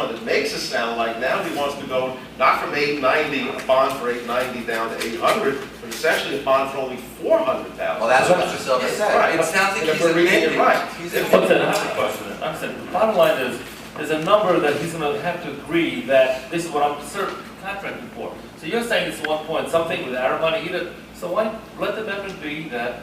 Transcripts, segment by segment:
It makes it sound like now he wants to go not from 890, a bond for 890 down to 800, but essentially a bond for only 400,000. Well, that's what Mr. Silva said. Right. It sounds like And if he's we're reading it amending. right. He's Listen, amending. I have a question. I'm saying, the bottom line is, there's a number that he's gonna have to agree that this is what I'm contracting for. So you're saying it's 1 point something with our money either, so why let the vendor be that,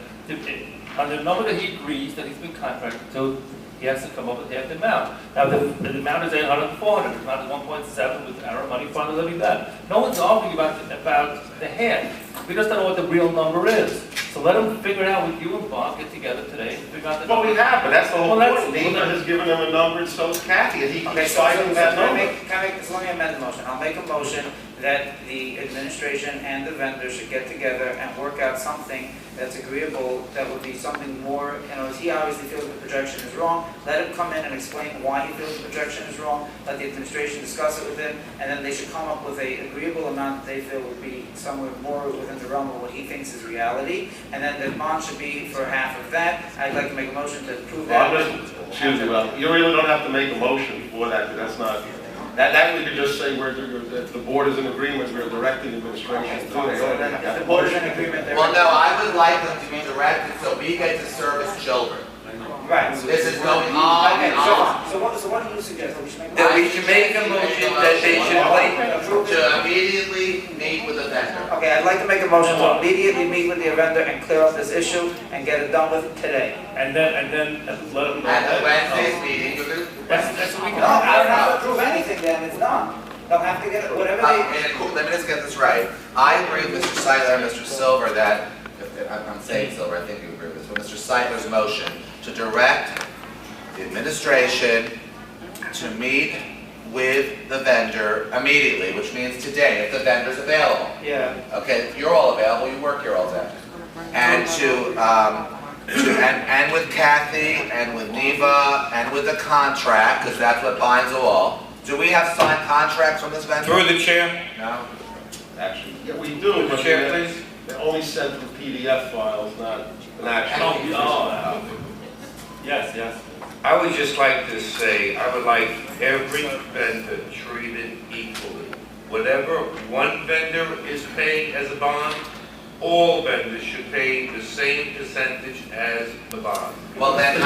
on the number that he agrees that he's been contracted to, he has to come up with half the amount. Now, the amount is 800 and 400, the amount is 1.7 with our money fund living that. No one's arguing about the half. We just don't know what the real number is. So let them figure it out with you and Bob, get together today and figure out the Well, number. we have, but that's the whole Well, point. that's- Neiman has given him a number, and so is Kathy, and he Okay, keeps so citing that can I number. make, let me amend the motion. I'll make a motion that the administration and the vendor should get together and work out something that's agreeable, that would be something more, he obviously feels the projection is wrong. Let him come in and explain why he feels the projection is wrong. Let the administration discuss it with him, and then they should come up with an agreeable amount that they feel would be somewhere more within the realm of what he thinks is reality. And then the bond should be for half of that. I'd like to make a motion to approve that. Excuse me, well, you really don't have to make a motion for that, because that's not, that we could just say that the board is in agreement, we're directing administration to do it. So then if the board is in agreement, they're. Well, no, I would like them to be directed so we get to service children. Right. This is going on Okay, and on. so what do you suggest? That we should make? That we should make a motion that they should play. To immediately meet with the vendor. Okay, I'd like to make a motion to immediately meet with the vendor and clear up this issue and get it done with today. And then let them know. At the that- Wednesday's meeting, you're going to... That's what we No, can. I don't have to approve anything then, it's done. They'll have to get it, whatever they. Let me just get this right. I agree with Mr. Seidler and Mr. Silver that, I'm saying Silver, I think you agree with this, but Mr. Seidler's motion to direct the administration to meet with the vendor immediately, which means today, if the vendor's available. Yeah. Okay, if you're all available, you work here all day. And and with Kathy, and with Neva, and with the contract, because that's what binds all. Do we have signed contracts from this vendor? Through the chair. No? Actually, yeah, we do, but Chair, please. they're only sent through PDF files, not an actual. Yes. I would just like to say, I would like every vendor treated equally. Whatever one vendor is paying as a bond, all vendors should pay the same percentage as the bond. Well, then,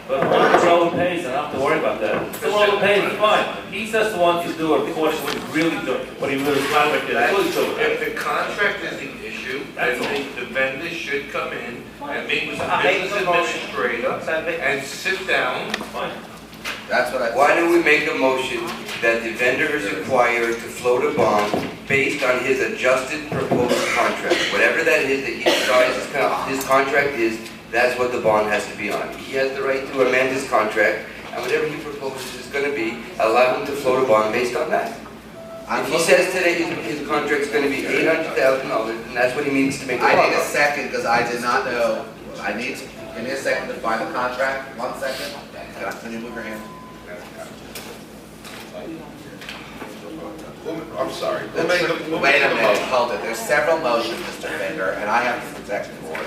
But one controller pays, and I don't have to worry about that. The controller pays, it's fine. He's just the one to do it, of course, what he's really doing, what he really contracted, that's what he's doing. If the contract is the issue, then the vendor should come in and meet with the I make business the motion. administrator and sit down. Fine. that's what I... Why don't we make a motion that the vendor is required to float a bond based on his adjusted proposed contract? Whatever that is that he decides his contract is, that's what the bond has to be on. He has the right to amend his contract, and whatever he proposes is going to be, allow him to float a bond based on that. If he says today his contract's going to be $800,000, then that's what he needs to make a bond I need a on. second, because I did not know, give me a second to find the contract, 1 second. Can you move your hand? I'm sorry. Wait a minute, hold it. There's several motions, Mr. Finger, and I have to protect the board.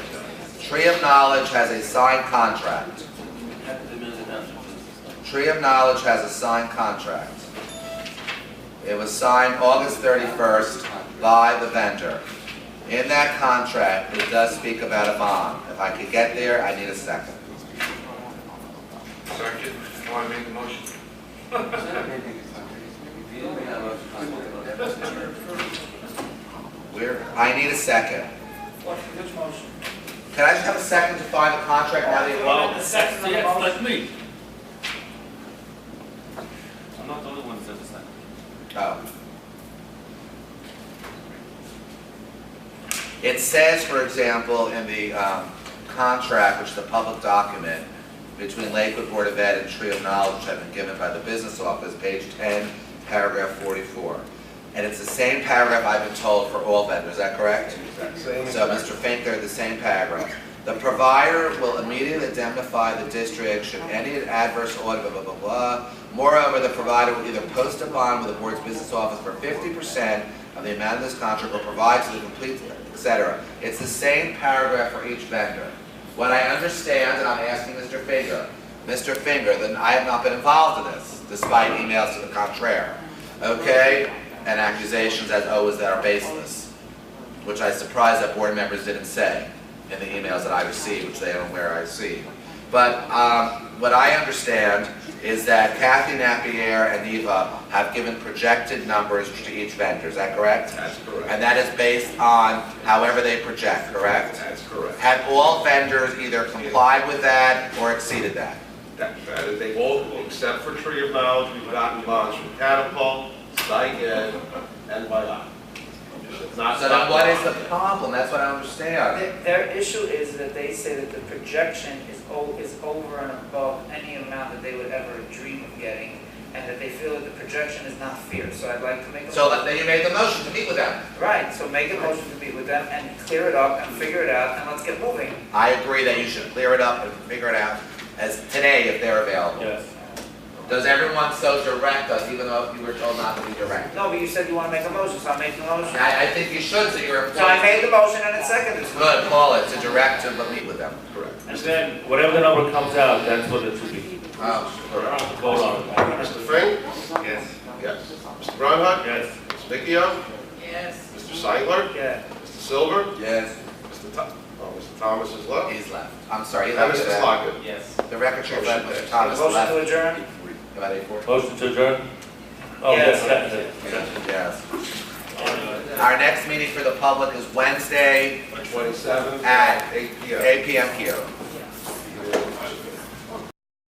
Tree of Knowledge has a signed contract. Tree of Knowledge has a signed contract. It was signed August 31st by the vendor. In that contract, it does speak about a bond. If I could get there, I need a second. Second, want to make the motion? I need a second. Which motion? Can I just have a second to find the contract now that you're... Well, that's like me. I'm not the only one that says it's like. Oh. It says, for example, in the contract, which is a public document, between Lakewood Board of Ed and Tree of Knowledge, which had been given by the business office, page 10, paragraph 44. And it's the same paragraph I've been told for all vendors, is that correct? So, Mr. Finker, the same paragraph. The provider will immediately indemnify the district should any adverse audit, blah, blah, blah, blah. Moreover, the provider will either post a bond with the board's business office for 50% of the amount of this contract or provide to the complete, etc. It's the same paragraph for each vendor. What I understand, and I'm asking Mr. Finger, then I have not been involved in this. despite emails to the contraire. Okay? And accusations as always that are baseless, which I was surprised that board members didn't say in the emails that I received, which they don't where I see. But what I understand is that Kathy Napier and Eva have given projected numbers to each vendor, is that correct? That's correct. And that is based on however they project, correct? That's correct. Have all vendors either complied with that or exceeded that? That is, they all, except for Tree of Knowledge, we've gotten bonds from Catapult, Psych-Ed, and Biot. It's not. So then what is the problem? That's what I don't understand. Their issue is that they say that the projection is over and above any amount that they would ever dream of getting, and that they feel that the projection is not fair. So I'd like to make a So motion. then you made the motion to meet with them. Right, so make a motion to meet with them and clear it up and figure it out, and let's get moving. I agree that you should clear it up and figure it out as today if they're available. Yes. Does everyone so direct us, even though you were told not to be direct? No, but you said you want to make a motion, so I make the motion. I think you should, so you're So I employed. made the motion and it's seconded. Good, call it, to direct to meet with them. Correct. And then whatever the number comes out, that's what it should be. Oh, We don't have to vote on it. Mr. Fink? Yes. Yes. Mr. Breinhoff? Yes. Ms. Vecchio? Yes. Mr. Seidler? Yeah. Mr. Silver? yes, Mr. Thomas is left. he's left. I'm sorry, he And left. Mr. Slockett. Yes. The record shows that Mr. Thomas Motion left. to adjourn? About 8:40? Motion to adjourn? Oh, Yes. yes, Yes. yes. Our next meeting for the public is Wednesday, The 27th At at 8 p.m. 8 p.m. here.